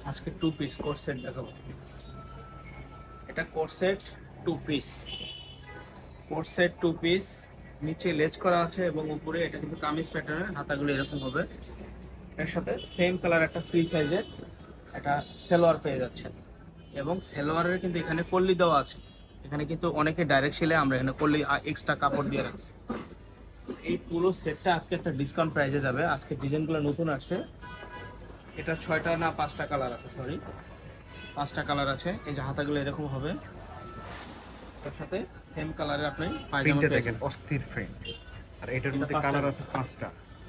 আজকে two piece coat set দেখাবো। এটা coat set two piece, coat set two piece. নিচে লেজ করা আছে এবং উপরে এটা কিন্তু কামিজ প্যাটার্নের, হাতাগুলো এরকম হবে। এর সাথে সেম কালার একটা ফ্রি সাইজের একটা সেলোয়ার পেয়ে যাচ্ছেন এবং সেলোয়ারের কিন্তু এখানে কল্লি দেওয়া আছে। এখানে কিন্তু অনেকে ডাইরেক্ট সেলে, আমরা এখানে কল্লি এক্সট্রা কাপড় দিয়ে রাখছি। এই পুরো সেটটা আজকে একটা ডিসকাউন্ট প্রাইসে যাবে। আজকে ডিজাইনগুলো নতুন আসছে। এটা 6টা না 5টা কালার আছে, সরি 5টা কালার আছে। এই যে হাতাগুলো এরকম হবে, তার সাথে সেম কালারের আপনি পায়জামা প্রিন্টে পেয়ে দেখেন, যাবেন। অস্থির প্রিন্ট। আর এটার এটা মধ্যে কালার আছে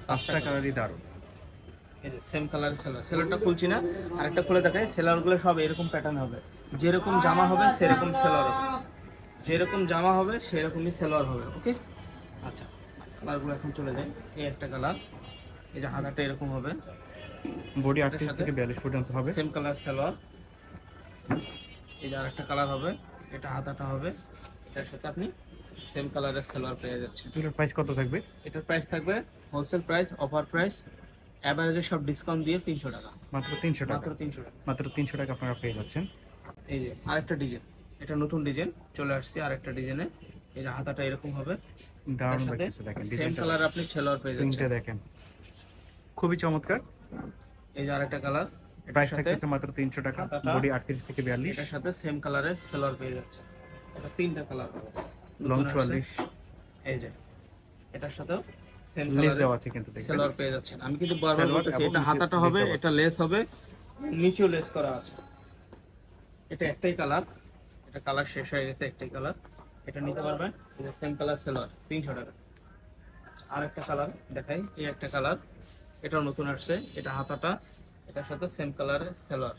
পাঁচটা কালারই দারুণ। এই যে সেম কালারের সেলার, সেলারটা খুলছি না, আরেকটা খুলে দেখাই। সেলারগুলো সব এরকম প্যাটার্ন হবে, যেরকম জামা হবে সেরকম সেলার হবে, যেরকম জামা হবে সেরকমই সেলোয়ার হবে। ওকে, আচ্ছা কালারগুলো এখন চলে যায়। এই একটা কালার, এই যে হাতাটা এরকম হবে, বডি এটার 38 সাথে থেকে 42 পর্যন্ত হবে। Same colour salwar. এই যে আরেকটা কালার হবে, এটা হাতাটা হবে, এটার সাথে আপনি সেম কালারের সেলোয়ার পেয়ে যাচ্ছেন। এটার প্রাইস কত থাকবে? এটার প্রাইস থাকবে হোলসেল প্রাইস, অফার প্রাইস, অ্যাভারেজে সব ডিসকাউন্ট দিয়ে 300 টাকা, মাত্র 300 টাকা। মাত্র 300 টাকা। মাত্র 300 টাকা আপনারা পেয়ে যাচ্ছেন। এই যে আরেকটা ডিজাইন, এটা নতুন ডিজাইন চলে আসছে আরেকটা ডিজাইনে। এই যে হাতাটা এরকম হবে, দারুণ লাগতেছে, দেখেন সেম ডিজাইনটা, কালার আপনি সেলোয়ার পেয়ে প্রিন্টে যাচ্ছেন। দেখেন, খুবই চমৎকার। এই যে আরেকটা কালার, এটার প্রাইস সাথে থাকতেছে মাত্র 300 টাকা। হাতাটা, বডি 38 থেকে 42, এটার সাথে সেম কালারের সেলোয়ার পেয়ে যাচ্ছে। এটা তিনটা কালার হবে, লং নতুন আসছে। 44, এই যে এটার সাথেও সেম লেস কালারের দেওয়া আছে কিন্তু দেখবেন। সেলোয়ার পেয়ে যাচ্ছেন। আমি কিন্তু বারবার সালোয়ার বলতেছি, এবং এটা হাতাটা লেস হবে, দেওয়া এটা আছে। লেস হবে, নিচেও লেস করা আছে। এটা একটাই কালার, এটা কালার শেষ হয়ে গেছে, একটাই কালার। এটা নিতে পারবেন, এই যে সেম কালার সেলোয়ার 300 টাকা। আর একটা কালার দেখাই, এই একটা কালার, এটাও নতুন আসছে। এটা হাতাটা, এটার সাথে সেম কালারের সেলোয়ার।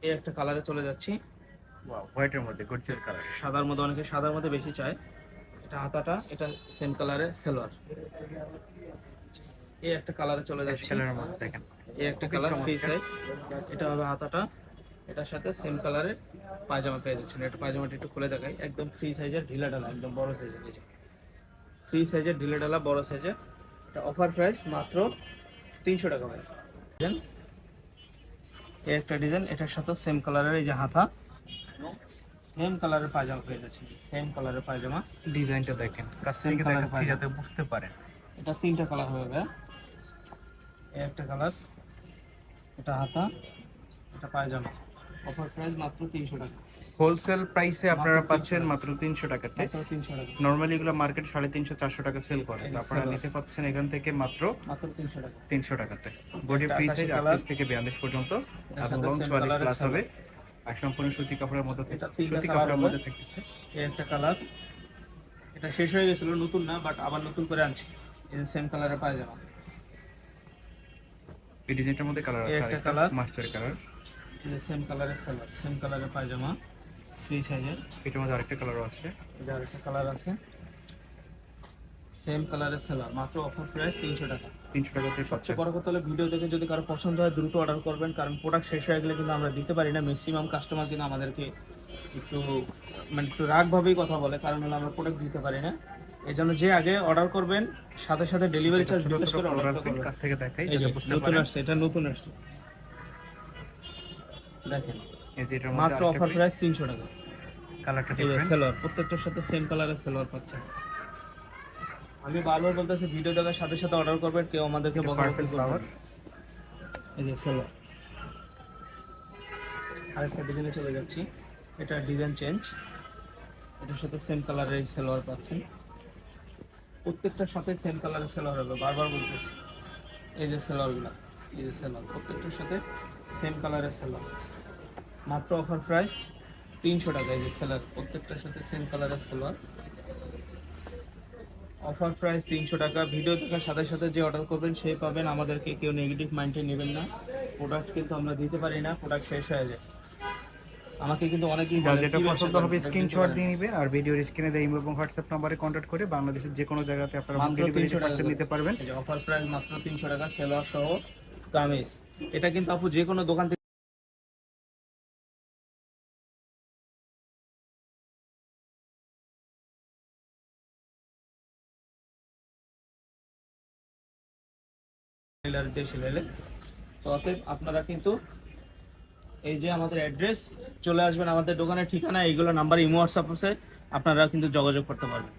এই একটা কালারে চলে যাচ্ছি, ওয়াও, হোয়াইটের মধ্যে গর্জিয়াস কালার। সাদার মধ্যে, অনেকে সাদার মধ্যে বেশি চায়। এটা হাতাটা, এটা সেম কালারের সেলোয়ার। এই একটা কালারে চলে অ্যাশ যাচ্ছি, কালারের মধ্যে দেখেন, এই একটা খুবই কালার ফ্রি চমৎকার। সাইজ। এটা হবে হাতাটা, এটার সাথে সেম কালারের পায়জামা পেয়ে যাচ্ছেন। এটা পায়জামাটা একটু খুলে দেখাই, একদম ফ্রি সাইজের ঢিলা ঢালা, একদম বড় সাইজের। এই যে ফ্রি সাইজের ঢিলা ঢালা বড় সাইজের। এটা অফার প্রাইস মাত্র 300 টাকা ভাই। ডিজাইন, এই একটা ডিজাইন, এটার সাথে সেম কালারের এই যে হাতা, সেম কালারের পায়জামা পেয়ে যাচ্ছেন, সেম কালারের পায়জামা। ডিজাইনটা দেখেন, কাছ সেম থেকে কালারের দেখাচ্ছি পায়জামা, যাতে বুঝতে পারেন। এটা তিনটা কালার হবে ভাই। এই একটা কালার, এটা হাতা, এটা পায়জামা। অফার প্রাইস মাত্র 300 টাকা, হোলসেল প্রাইসে আপনারা মাত্র 300 পাচ্ছেন টাকা, মাত্র 300 টাকাতে। মাত্র 300 টাকা, নরমালি এগুলো মার্কেট 350 400 টাকা সেল করে, এই তো যে আপনারা সেলোয়ার, নিতে পাচ্ছেন এখান থেকে মাত্র মাত্র 300 টাকা। 300 টাকাতে। বডি একটা ফ্রি আকাশি সাইজ কালার, 38 থেকে 42 পর্যন্ত এটার এবং সাথে লং সেম 44 কালারের প্লাস হবে। সেলোয়ার। আর সম্পূর্ণ সুতি কাপড়ের মধ্যে এটা তিনটা সুতি কালার কাপড়ের হবে। মধ্যে থাকতেছে। এই একটা কালার, এটা শেষ হয়ে গেছিল, নতুন না বাট আবার নতুন করে আনছি। এই যে সেম কালারের পায়জামা। এই ডিজাইনটার মধ্যে কালার এই আছে একটা আরেকটা কালার, মাস্টার কালার। এই যে সেম কালারের সেলোয়ার, সেম কালারের পায়জামা, ফ্রি সাইজের। এটার মধ্যে আরেকটা কালারও আছে। এই যে আরেকটা কালার আছে, সেম কালারের সেলোয়ার, মাত্র অফার প্রাইস 300 টাকা। 300 টাকাতে পাচ্ছেন। সবচেয়ে বড় কথা হলো ভিডিও দেখে যদি কারো পছন্দ হয় দ্রুত অর্ডার করবেন, কারণ প্রোডাক্ট শেষ হয়ে গেলে কিন্তু আমরা দিতে পারি না। ম্যাক্সিমাম কাস্টমার কিন্তু আমাদেরকে একটু মানে একটু রাগভাবেই কথা বলে, কারণ হলো আমরা প্রোডাক্ট দিতে পারি না। এই জন্য যে আগে অর্ডার করবেন, সাথে সাথে ডেলিভারি চার্জ ছোট বিকাশ ছোট করে কালার অর্ডারটা আছে, করবেন। কাছ থেকে দেখাই এই যে যাতে বুঝতে নতুন পারেন। আসছে, এটা নতুন আসছে, দেখেন এই যে এটার মধ্যে মাত্র আরেকটা অফার প্রাইস 300 টাকা। কালারটা এই যে ডিফারেন্ট। সেলোয়ার, প্রত্যেকটার সাথে সেম কালারের সেলোয়ার পাচ্ছেন। আমি বারবার বলতেছি ভিডিও দেখার সাথে সাথে অর্ডার করবেন, কেউ আমাদেরকে বকাবকি পার্পল করবে ফ্লাওয়ার। না। এই যে সেলোয়ার, আরেকটা ডিজাইনে চলে যাচ্ছি, এটা ডিজাইন চেঞ্জ। এটার সাথে সেম কালারের সেলোয়ার পাচ্ছেন, প্রত্যেকটার সাথে সেম কালারের সেলোয়ার হবে, বারবার বলতেছি। এই যে সেলোয়ারগুলো, এই যে সেলোয়ার, প্রত্যেকটার সাথে সেম কালারের সেলোয়ার, মাত্র অফার প্রাইস 300 টাকা। এই যে সেলোয়ার, প্রত্যেকটার সাথে সেম কালারের সেলোয়ার, অফার প্রাইস 300 টাকা। ভিডিও দেখার সাথে সাথে যে অর্ডার করবেন সেই পাবেন। আমাদেরকে কেউ নেগেটিভ মাইন্ডে নেবেন না, প্রোডাক্ট কিন্তু আমরা দিতে পারি না, প্রোডাক্ট শেষ হয়ে যায়। আমাকে কিন্তু অনেকেই যার বলে যেটা কি ব্যবসা পছন্দ করেন, হবে product দিতে স্ক্রিনশট পারেন দিয়ে না। নেবেন, আর ভিডিওর স্ক্রিনে দেয় ইমো এবং হোয়াটসঅ্যাপ নম্বরে কন্ট্যাক্ট করে বাংলাদেশের যে কোনো জায়গাতে আপনারা হোম মাত্র ডেলিভারি 300 টাকা পার্সেল করে। নিতে পারবেন। এই যে অফার প্রাইস মাত্র 300 টাকা, সেলোয়ার সহ কামিজ। এটা কিন্তু আপু যে কোনো দোকান থেকে টেলার দিয়ে সিলাইলে তো অতএব আপনারা কিন্তু এই যে আমাদের অ্যাড্রেস, চলে আসবেন আমাদের দোকানের ঠিকানা, এইগুলো নাম্বার ইমো হোয়াটসঅ্যাপ আছে, আপনারা কিন্তু যোগাযোগ করতে পারবেন।